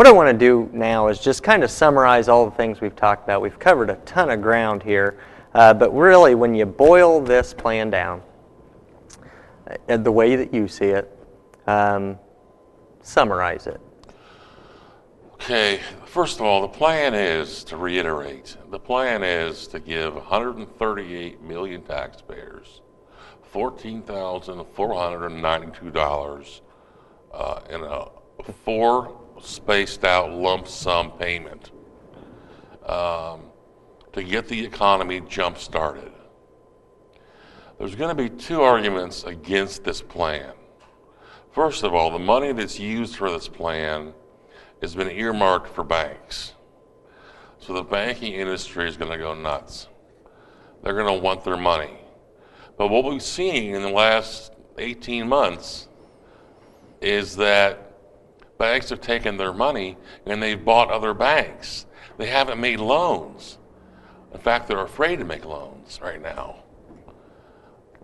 What I want to do now is just kind of summarize all the things we've talked about. We've covered a ton of ground here, but really when you boil this plan down, the way that you see it, summarize it. Okay, first of all, the plan is, to reiterate, the plan is to give 138 million taxpayers $14,492 in a 4 spaced out lump sum payment to get the economy jump started. There's going to be 2 arguments against this plan. First of all, the money that's used for this plan has been earmarked for banks. So the banking industry is going to go nuts. They're going to want their money. But what we've seen in the last 18 months is that banks have taken their money and they've bought other banks. They haven't made loans. In fact, they're afraid to make loans right now.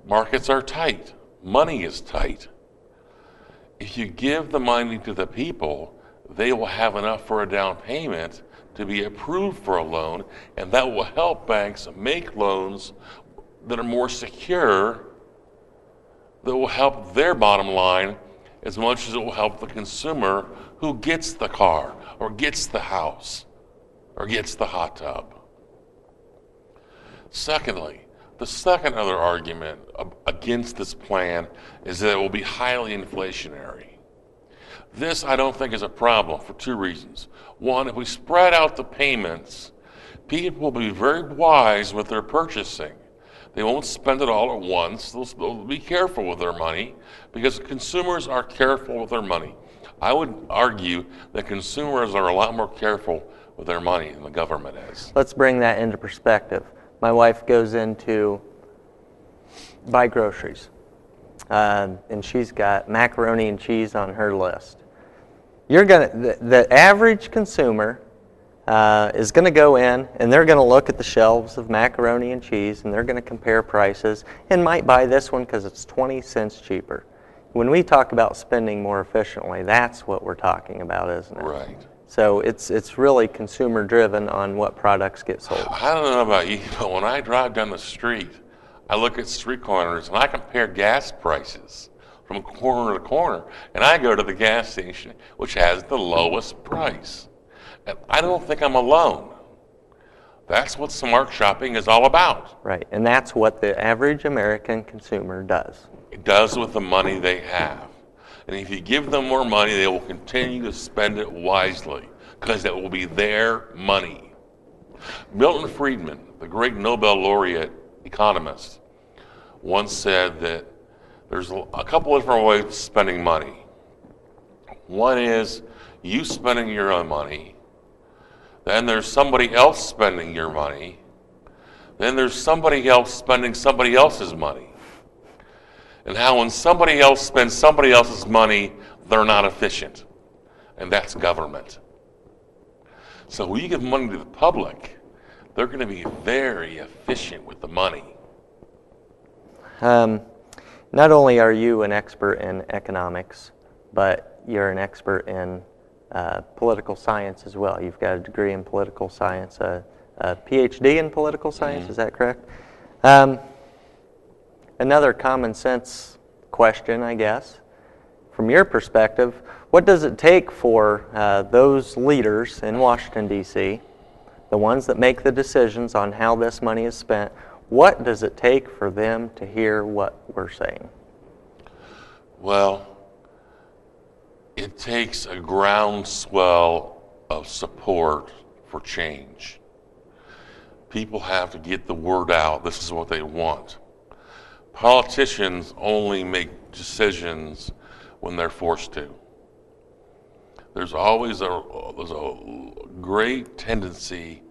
Markets are tight. Money is tight. If you give the money to the people, they will have enough for a down payment to be approved for a loan, and that will help banks make loans that are more secure, that will help their bottom line as much as it will help the consumer who gets the car or gets the house or gets the hot tub. Secondly, the second other argument against this plan is that it will be highly inflationary. This, I don't think, is a problem for 2 reasons. One, if we spread out the payments, people will be very wise with their purchasing. They won't spend it all at once. They'll be careful with their money because consumers are careful with their money. I would argue that consumers are a lot more careful with their money than the government is. Let's bring that into perspective. My wife goes in to buy groceries, and she's got macaroni and cheese on her list. The average consumer is going to go in and they're going to look at the shelves of macaroni and cheese and they're going to compare prices and might buy this one because it's 20 cents cheaper. When we talk about spending more efficiently, that's what we're talking about, isn't it? Right. So it's really consumer driven on what products get sold. I don't know about you, but when I drive down the street, I look at street corners and I compare gas prices from corner to corner, and I go to the gas station which has the lowest price. And I don't think I'm alone. That's what smart shopping is all about. Right, and that's what the average American consumer does. It does with the money they have. And if you give them more money, they will continue to spend it wisely because it will be their money. Milton Friedman, the great Nobel laureate economist, once said that there's a couple of different ways of spending money. One is you spending your own money. Then there's somebody else spending your money. Then there's somebody else spending somebody else's money. And how when somebody else spends somebody else's money, they're not efficient. And that's government. So when you give money to the public, they're going to be very efficient with the money. Not only are you an expert in economics, but you're an expert in political science as well. You've got a degree in political science, a PhD in political science, is that correct? Another common sense question, I guess, from your perspective, what does it take for those leaders in Washington, D.C., the ones that make the decisions on how this money is spent, what does it take for them to hear what we're saying? Well, it takes a groundswell of support for change. People have to get the word out. This is what they want. Politicians only make decisions when they're forced to. There's always a great tendency.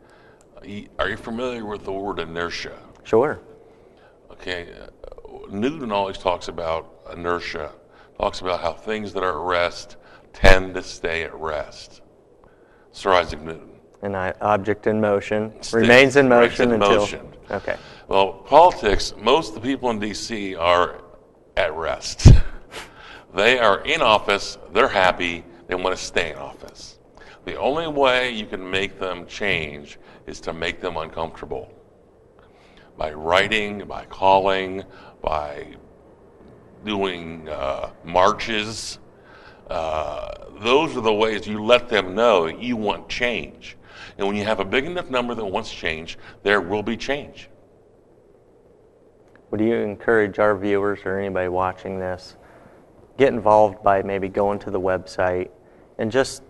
Are you familiar with the word inertia? Sure. Okay, Newton always talks about inertia, talks about how things that are at rest tend to stay at rest. Sir Isaac Newton. An object in motion remains in motion until... Motion. Okay. Well, politics, most of the people in D.C. are at rest. They are in office, they're happy, they want to stay in office. The only way you can make them change is to make them uncomfortable. By writing, by calling, by doing marches. Those are the ways you let them know you want change. And when you have a big enough number that wants change, there will be change. Would you encourage our viewers or anybody watching this, get involved by maybe going to the website and just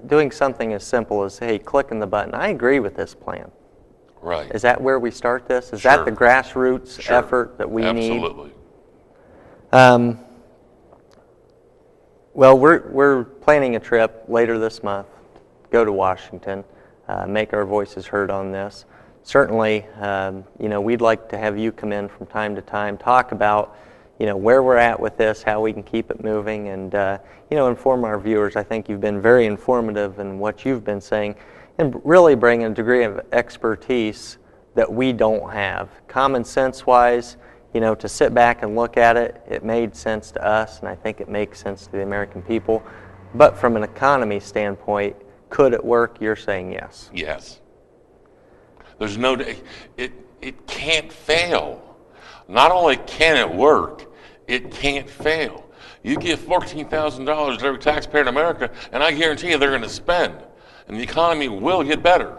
doing something as simple as, hey, clicking the button, I agree with this plan. Right. Is that where we start this? Is Sure. that the grassroots Sure. effort that we need? Absolutely. Well, we're planning a trip later this month, go to Washington, make our voices heard on this. Certainly, we'd like to have you come in from time to time, talk about, where we're at with this, how we can keep it moving, and, inform our viewers. I think you've been very informative in what you've been saying, and really bring a degree of expertise that we don't have. Common sense-wise, to sit back and look at it, it made sense to us, and I think it makes sense to the American people. But from an economy standpoint, could it work? You're saying yes. Yes. There's no, it can't fail. Not only can it work, it can't fail. You give $14,000 to every taxpayer in America, and I guarantee you they're going to spend, and the economy will get better.